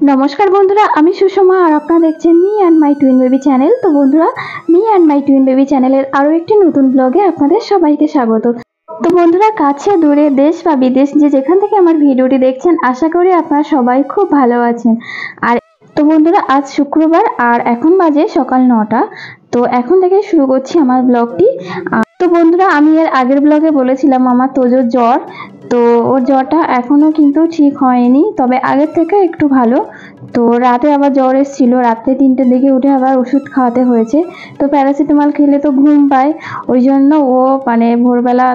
নমস্কার বন্ধুরা, আমি সুষমা আর আপনারা দেখছেন me and my twin baby channel. তো বন্ধুরা, me and my twin baby চ্যানেলের আরও একটি নতুন ব্লগে আপনাদের সবাইকে স্বাগত। তো বন্ধুরা, কাছে দূরে দেশ বা বিদেশ যে যেখান থেকে আমার ভিডিওটি দেখছেন, আশা করি আপনারা সবাই খুব ভালো আছেন। আর তো বন্ধুরা, আজ শুক্রবার আর এখন বাজে সকাল 9টা। তো এখন থেকে শুরু করছি আমার ব্লগটি। তো বন্ধুরা, আমি এর আগের ব্লগে বলেছিলাম আমার তোজোর জ্বর। তো ওর জ্বরটা এখনও কিন্তু ঠিক হয়নি, তবে আগের থেকে একটু ভালো। তো রাতে আবার জ্বর এসেছিল, রাত্রে 3টের দিকে উঠে আবার ওষুধ খাওয়াতে হয়েছে। তো প্যারাসিটামল খেলে তো ঘুম পায়, ওই জন্য ও ভোরবেলা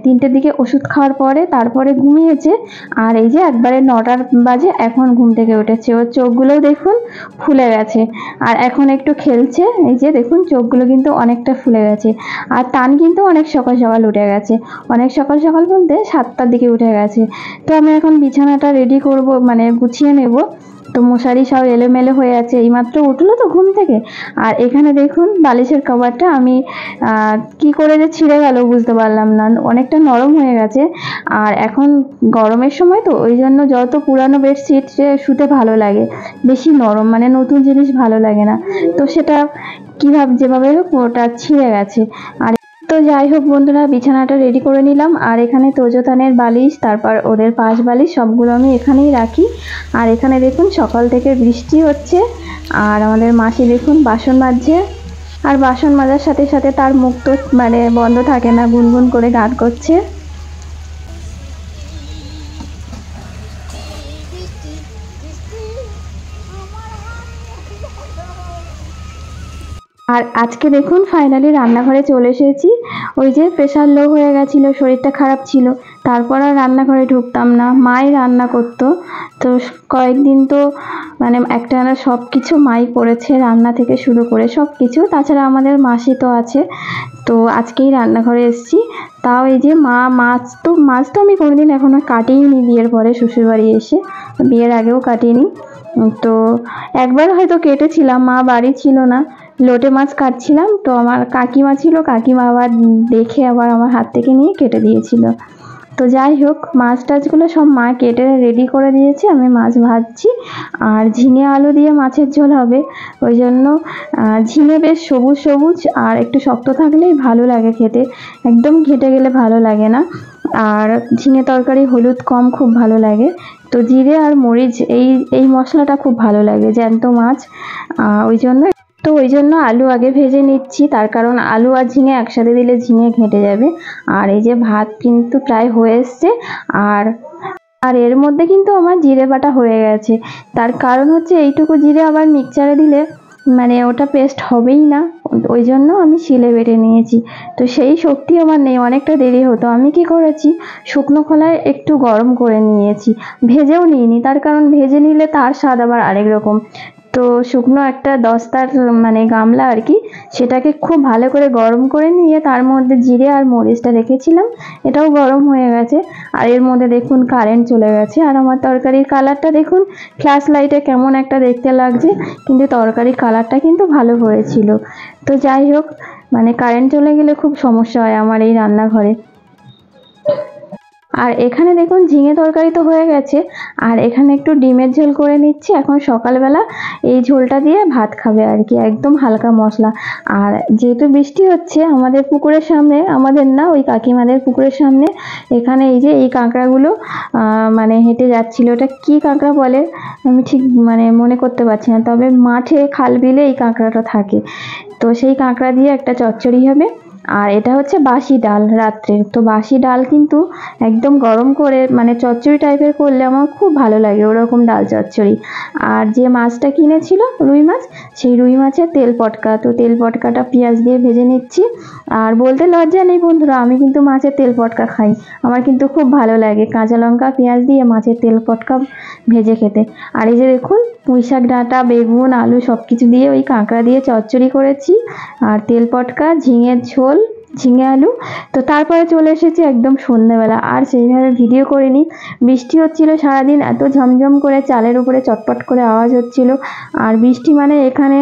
3টের দিকে ওষুধ খাওয়ার পরে তারপরে ঘুমিয়েছে। আর এই যে একবারে 9টার বাজে এখন ঘুম থেকে উঠেছে। ওর চোখগুলোও দেখুন ফুলে গেছে, আর এখন একটু খেলছে। এই যে দেখুন চোখগুলো কিন্তু অনেকটা ফুলে গেছে। আর তান কিন্তু অনেক সকাল সকাল উঠে গেছে, অনেক সকাল সকাল বলতে 7টার দিকে উঠে গেছে। তো আমি এখন বিছানাটা রেডি করব, গুছিয়ে নেব। তো মশারি সব এলোমেলো হয়ে আছে, এইমাত্র উঠলো তো ঘুম থেকে। আর এখানে দেখুন বালিশের কভারটা আমি কি করে যে ছিঁড়ে গেল বুঝতে পারলাম না, অনেকটা নরম হয়ে গেছে। আর এখন গরমের সময় তো ওই জন্য যত পুরানো বেডশিট শুতে ভালো লাগে, বেশি নরম নতুন জিনিস ভালো লাগে না। তো সেটা কিভাবে যেভাবে হোক ওটা ছিঁড়ে গেছে। আর তো যাই হোক বন্ধুরা, বিছানাটা রেডি করে নিলাম। আর এখানে তোজোতানের বালিশ, তারপর ওদের পাশ বালিশ সবগুলো আমি এখানেই রাখি। আর এখানে দেখুন সকাল থেকে বৃষ্টি হচ্ছে, আর আমাদের মাসি দেখুন বাসন মাজছে। আর বাসন মাজার সাথে সাথে তার মুখ তো বন্ধ থাকে না, গুনগুন করে গান করছে। আর আজকে দেখুন ফাইনালি রান্নাঘরে চলে এসেছি। ওই যে প্রেশার লো হয়ে গেছিলো, শরীরটা খারাপ ছিল, তারপর আর রান্নাঘরে ঢুকতাম না, মাই রান্না করতো। তো কয়েকদিন তো একটানা সব কিছু মাই করেছে, রান্না থেকে শুরু করে সব কিছু। তাছাড়া আমাদের মাসি তো আছে। তো আজকেই রান্নাঘরে এসেছি। তাও এই যে মাছ তো আমি কোনোদিন এখনো কাটিনি বিয়ের পরে, শ্বশুরবাড়ি এসে। বিয়ের আগেও কাটিনি। তো একবার হয়তো কেটেছিলাম, মা বাড়ি ছিল না, লোটে মাছ কাটছিলাম। তো আমার কাকিমা ছিল, কাকিমা আবার দেখে আবার আমার হাত থেকে নিয়ে কেটে দিয়েছিল। তো যাই হোক, মাছ টাছগুলো সব মা কেটে রেডি করে দিয়েছে, আমি মাছ ভাজছি। আর ঝিঙে আলু দিয়ে মাছের ঝোল হবে, ওই জন্য ঝিঙে বেশ সবুজ সবুজ আর একটু শক্ত থাকলেই ভালো লাগে খেতে, একদম ঘেটে গেলে ভালো লাগে না। আর ঝিঙে তরকারি হলুদ কম খুব ভালো লাগে। তো জিরে আর মরিচ এই মশলাটা খুব ভালো লাগে জ্যান্ত মাছ, ওই জন্য আলু আগে ভেজে নিচ্ছি, তার কারণ আলু আর ঝিঙে একসাথে দিলে ঝিঙে ঘেঁটে যাবে। আর এই যে ভাত কিন্তু প্রায় হয়ে এসছে। আর আর এর মধ্যে কিন্তু আমার জিরে বাটা হয়ে গেছে, তার কারণ হচ্ছে এইটুকু জিরে আবার মিক্সচারে দিলে ওটা পেস্ট হবেই না, ওই জন্য আমি শিলে বেটে নিয়েছি। তো সেই শক্তি আমার নেই, অনেকটা দেরি হতো। আমি কি করেছি, শুকনো খোলায় একটু গরম করে নিয়েছি, ভেজেও নিইনি, তার কারণ ভেজে নিলে তার স্বাদ আবার আরেক রকম। তো শুকনো একটা দস্তার গামলা আর কি, সেটাকে খুব ভালো করে গরম করে নিয়ে তার মধ্যে জিরে আর মরিচটা রেখেছিলাম, এটাও গরম হয়ে গেছে। আর এর মধ্যে দেখুন কারেন্ট চলে গেছে। আর আমার তরকারির কালারটা দেখুন ফ্ল্যাশ লাইটে কেমন একটা দেখতে লাগছে, কিন্তু তরকারির কালারটা কিন্তু ভালো হয়েছিল। তো যাই হোক, কারেন্ট চলে গেলে খুব সমস্যা হয় আমার এই রান্নাঘরে। আর এখানে দেখুন ঝিঙে তরকারি তো হয়ে গেছে, আর এখানে একটু ডিমের ঝোল করে নিচ্ছি। এখন সকালবেলা এই ঝোলটা দিয়ে ভাত খাবে আর কি, একদম হালকা মশলা। আর যেহেতু বৃষ্টি হচ্ছে আমাদের পুকুরের সামনে, আমাদের না ওই কাকিমাদের পুকুরের সামনে, এখানে এই যে এই কাঁকড়াগুলো হেঁটে যাচ্ছিল, ওটা কি কাঁকড়া বলে আমি ঠিক মনে করতে পারছি না, তবে মাঠে খাল বিলে এই কাঁকড়াটা থাকে। তো সেই কাঁকড়া দিয়ে একটা চচ্চড়ি হবে। আর এটা হচ্ছে বাসি ডাল রাত্রে। তো বাসি ডাল কিন্তু একদম গরম করে চচ্চড়ি টাইপের করলে আমার খুব ভালো লাগে, ওরকম ডাল চচ্চড়ি। আর যে মাছটা কিনেছিল রুই মাছ, সেই রুই মাছের তেল পটকা, তো তেল পটকাটা পেঁয়াজ দিয়ে ভেজে নিচ্ছি। আর বলতে লজ্জা নেই বন্ধুরা, আমি কিন্তু মাছের তেল পটকা খাই, আমার কিন্তু খুব ভালো লাগে কাঁচা লঙ্কা পেঁয়াজ দিয়ে মাছের তেল পটকা ভেজে খেতে। আর এই যে দেখুন পুঁই শাক ডাঁটা বেগুন আলু সব কিছু দিয়ে ওই কাঁকড়া দিয়ে চচ্চড়ি করেছি, আর তেল পটকা ঝিঙের ঝোল ঝিঙে আলু। তো তারপরে চলে এসেছি একদম সন্ধ্যেবেলা, আর সেইভাবে ভিডিও করিনি, বৃষ্টি হচ্ছিল সারাদিন, এত ঝমঝম করে চালের উপরে চটপট করে আওয়াজ হচ্ছিল। আর বৃষ্টি এখানে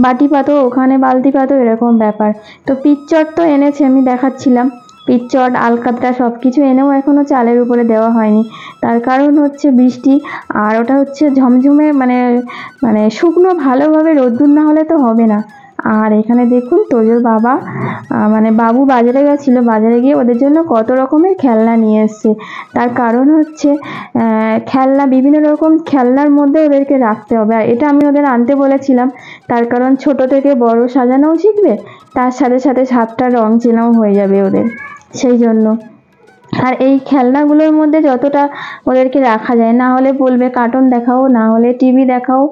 বাটি পাতো ওখানে বালতি পাতো, এরকম ব্যাপার। তো পিচ্চর তো এনেছে, আমি দেখাচ্ছিলাম। পিচ্চট আলকাতরা সব কিছু এনেও এখনও চালের উপরে দেওয়া হয়নি। তার কারণ হচ্ছে বৃষ্টি, আর ওটা হচ্ছে ঝমঝমে মানে মানে শুকনো, ভালোভাবে রোদ্দুর না হলে তো হবে না। আর এখানে দেখুন তোজোর বাবা মানে বাবু বাজারে গেছিলো, বাজারে গিয়ে ওদের জন্য কত রকমের খেলনা নিয়ে এসছে। তার কারণ হচ্ছে খেলনা, বিভিন্ন রকম খেলনার মধ্যে ওদেরকে রাখতে হবে। আর এটা আমি ওদের আনতে বলেছিলাম, তার কারণ ছোট থেকে বড় সাজানোও শিখবে, তার সাথে সাথে 7টা রং চেনাও হয়ে যাবে ওদের, সেই জন্য। আর এই খেলনাগুলোর মধ্যে যতটা ওদেরকে রাখা যায়, না হলে বলবে কার্টুন দেখাও, না হলে টিভি দেখাও,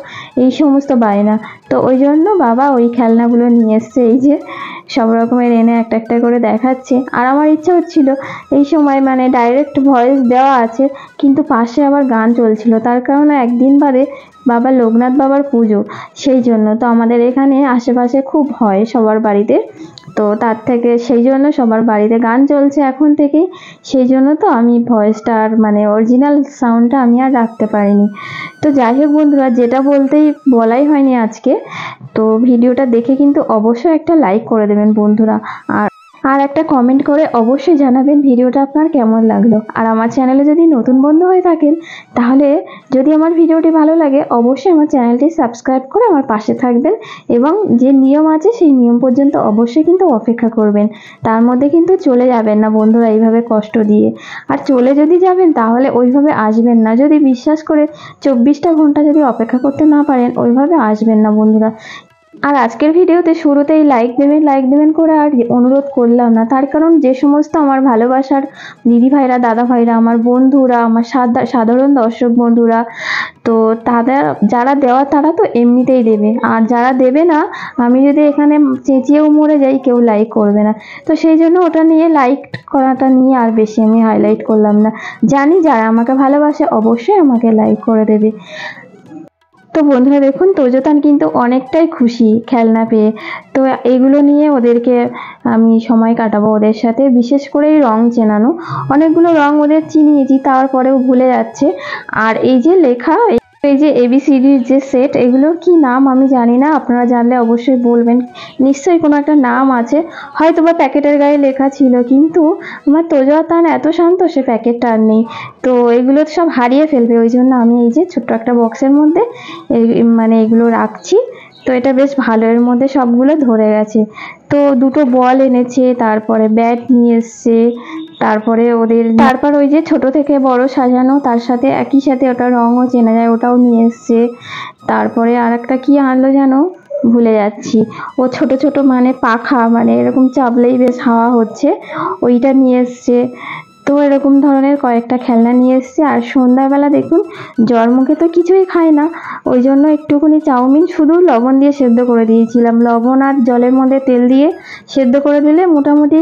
এই সমস্ত বায়না। তো ওই জন্য বাবা ওই খেলনাগুলো নিয়ে এসছে, এই যে সব রকমের এনে একটা একটা করে দেখাচ্ছে। আর আমার ইচ্ছা হচ্ছিল এই সময় মানে ডাইরেক্ট ভয়েস দেওয়া আছে, কিন্তু পাশে আবার গান চলছিল, তার কারণে একদিন বাদে বাবা লোকনাথ বাবার পুজো, সেই জন্য। তো আমাদের এখানে আশেপাশে খুব হয় সবার বাড়িতে, তো তার থেকে সেই জন্য সবার বাড়িতে গান চলছে এখন থেকেই, সেই জন্য তো আমি ভয়েসটা আর মানে অরিজিনাল সাউন্ডটা আমি আর রাখতে পারিনি। তো যাই হোক বন্ধুরা, যেটা বলাই হয়নি আজকে, তো ভিডিওটা দেখে কিন্তু অবশ্যই একটা লাইক করে দেবেন বন্ধুরা, আর একটা কমেন্ট করে অবশ্যই জানাবেন ভিডিওটা আপনার কেমন লাগলো। আর আমার চ্যানেলে যদি নতুন বন্ধু হয়ে থাকেন, তাহলে যদি আমার ভিডিওটি ভালো লাগে অবশ্যই আমার চ্যানেলটি সাবস্ক্রাইব করে আমার পাশে থাকবেন, এবং যে নিয়ম আছে সেই নিয়ম পর্যন্ত অবশ্যই কিন্তু অপেক্ষা করবেন। তার মধ্যে কিন্তু চলে যাবেন না বন্ধুরা এইভাবে কষ্ট দিয়ে। আর চলে যদি যাবেন তাহলে ওইভাবে আসবেন না, যদি বিশ্বাস করে 24টা ঘন্টা যদি অপেক্ষা করতে না পারেন, ওইভাবে আসবেন না বন্ধুরা। আর আজকের ভিডিওতে শুরুতেই লাইক দেবেন করে আর অনুরোধ করলাম না, তার কারণ যে সমস্ত আমার ভালোবাসার দিদি ভাইরা, দাদা ভাইরা, আমার বন্ধুরা, আমার সাধারণ দর্শক বন্ধুরা, তো তাদের যারা দেওয়া তারা তো এমনিতেই দেবে, আর যারা দেবে না, আমি যদি এখানে চেঁচিয়েও মরে যাই, কেউ লাইক করবে না। তো সেই জন্য ওটা নিয়ে, লাইক করাটা নিয়ে আর বেশি আমি হাইলাইট করলাম না। জানি যারা আমাকে ভালোবাসে অবশ্যই আমাকে লাইক করে দেবে। তো বন্ধুরা দেখুন, তোজোতান কিন্তু অনেকটাই খুশি খেলনা পেয়ে। তো এগুলো নিয়ে ওদেরকে আমি সময় কাটাবো ওদের সাথে, বিশেষ করে এই রং চেনানো। অনেকগুলো রং ওদের চিনিয়েছি, তারপরেও ভুলে যাচ্ছে। আর এই যে লেখা, এই যে ABCDর যে সেট, এগুলোর কি নাম আমি জানি না, আপনারা জানলে অবশ্যই বলবেন। নিশ্চয়ই কোনো একটা নাম আছে, হয়তো বা প্যাকেটের গায়ে লেখা ছিল, কিন্তু আমার তোজোতান এত শান্ত, সে প্যাকেটটা আর নেই। তো এগুলো সব হারিয়ে ফেলবে, ওই জন্য আমি এই যে ছোট্ট একটা বক্সের মধ্যে মানে এগুলো রাখছি। তো এটা বেশ ভালো, এর মধ্যে সবগুলো ধরে গেছে। তো দুটো বল এনেছে, তারপরে ব্যাট নিয়ে এসছে, তারপর ওই যে ছোট থেকে বড় সাজানো, তার সাথে একই সাথে ওটা রঙও চেনা যায়, ওটাও নিয়ে এসছে। তারপরে আর একটা কি আনলো যেন, ভুলে যাচ্ছি। ও ছোট ছোট মানে পাখা, মানে এরকম চাপলেই বেশ হাওয়া হচ্ছে, ওইটা নিয়ে এসছে। তো এরকম ধরনের কয়েকটা খেলনা নিয়ে এসছে। আর সন্ধ্যাবেলা দেখুন, জ্বর মুখে তো কিছুই খায় না, ওই জন্য একটুখানি চাউমিন শুধু লবণ দিয়ে সেদ্ধ করে দিয়েছিলাম, লবণ আর জলের মধ্যে তেল দিয়ে সেদ্ধ করে দিলে মোটামুটি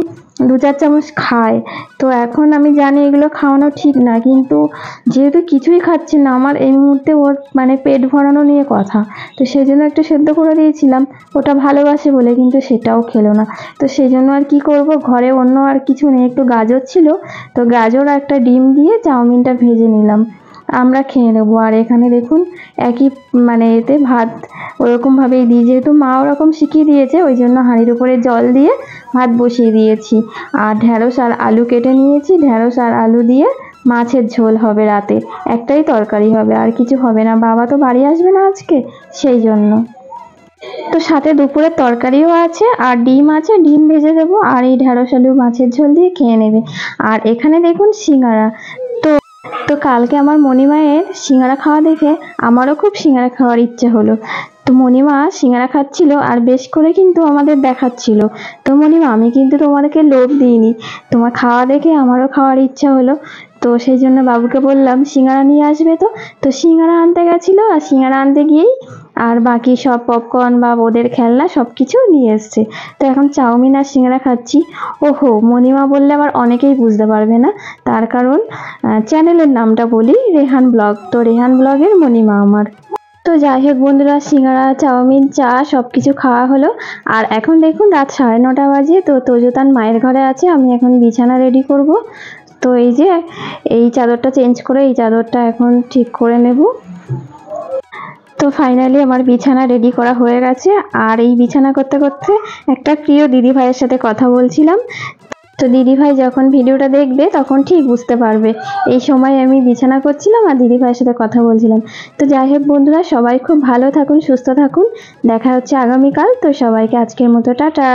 2-4 চামচ খায়। তো এখন আমি জানি এগুলো খাওয়ানো ঠিক না, কিন্তু যেহেতু কিছুই খাচ্ছে না, আমার এই মুহূর্তে ওর মানে পেট ভরানো নিয়ে কথা, তো সেই জন্য একটু সেদ্ধ করে দিয়েছিলাম, ওটা ভালোবাসে বলে, কিন্তু সেটাও খেলো না। তো সেই জন্য আর কি করব, ঘরে অন্য আর কিছু নেই, একটু গাজর ছিল, তো গাজর আর একটা ডিম দিয়ে চাউমিনটা ভেজে নিলাম, আমরা খেয়ে নেবো। আর এখানে দেখুন একই মানে এতে ভাত ওরকমভাবেই দিই, যেহেতু মা ওরকম শিখিয়ে দিয়েছে, ওই জন্য হাঁড়ির উপরে জল দিয়ে ভাত বসিয়ে দিয়েছি। আর ঢ্যাঁড়স আর আলু কেটে নিয়েছি, ঢ্যাঁড়স আর আলু দিয়ে মাছের ঝোল হবে রাতে, একটাই তরকারি হবে, আর কিছু হবে না। বাবা তো বাড়ি আসবে না আজকে, সেই জন্য। তো সাথে দুপুরের তরকারিও আছে, আর ডিম আছে, ডিম ভেজে দেবো, আর এই ঢ্যাঁড়স আলু মাছের ঝোল দিয়ে খেয়ে নেবে। আর এখানে দেখুন সিঙ্গারা। তো কালকে আমার মণিমায়ের সিঙ্গারা খাওয়া দেখে আমারও খুব সিঙ্গারা খাওয়ার ইচ্ছে হলো। তো মণিমা সিঙ্গারা খাচ্ছিল আর বেশ করে কিন্তু আমাদের দেখাচ্ছিল। তো মণিমা, আমি কিন্তু তোমাদেরকে লোভ দিইনি, তোমার খাওয়া দেখে আমারও খাওয়ার ইচ্ছা হলো। তো সেই জন্য বাবুকে বললাম সিঙ্গারা নিয়ে আসবে। তো সিঙ্গারা আনতে গেছিলো, আর সিঙ্গারা আনতে গিয়েই আর বাকি সব পপকর্ন বা ওদের খেলনা সব কিছু নিয়ে এসছে। তো এখন চাউমিন আর সিঙ্গারা খাচ্ছি। ওহো, মণিমা বললে আবার অনেকেই বুঝতে পারবে না, তার কারণ চ্যানেলের নামটা বলি, রেহান ব্লগ। তো রেহান ব্লগের মণিমা আমার। তো যাই হোক বন্ধুরা, সিঙ্গারা, চাউমিন, চা সব কিছু খাওয়া হলো। আর এখন দেখুন রাত 9:30 বাজে। তো তোজোতান মায়ের ঘরে আছে, আমি এখন বিছানা রেডি করব। তো এই যে এই চাদরটা চেঞ্জ করে এই চাদরটা এখন ঠিক করে নেব। তো ফাইনালি আমার বিছানা রেডি করা হয়ে গেছে। আর এই বিছানা করতে করতে একটা প্রিয় দিদি ভাইয়ের সাথে কথা বলছিলাম। তো দিদিভাই যখন ভিডিওটা দেখবে তখন ঠিক বুঝতে পারবে। এই সময় আমি বিছানা করছিলাম আর দিদিভাইয়ের সাথে কথা বলছিলাম। তো যাই হোক বন্ধুরা, সবাই খুব ভালো থাকুন, সুস্থ থাকুন। দেখা হচ্ছে আগামীকাল। তো সবাইকে আজকের মতো টাটা।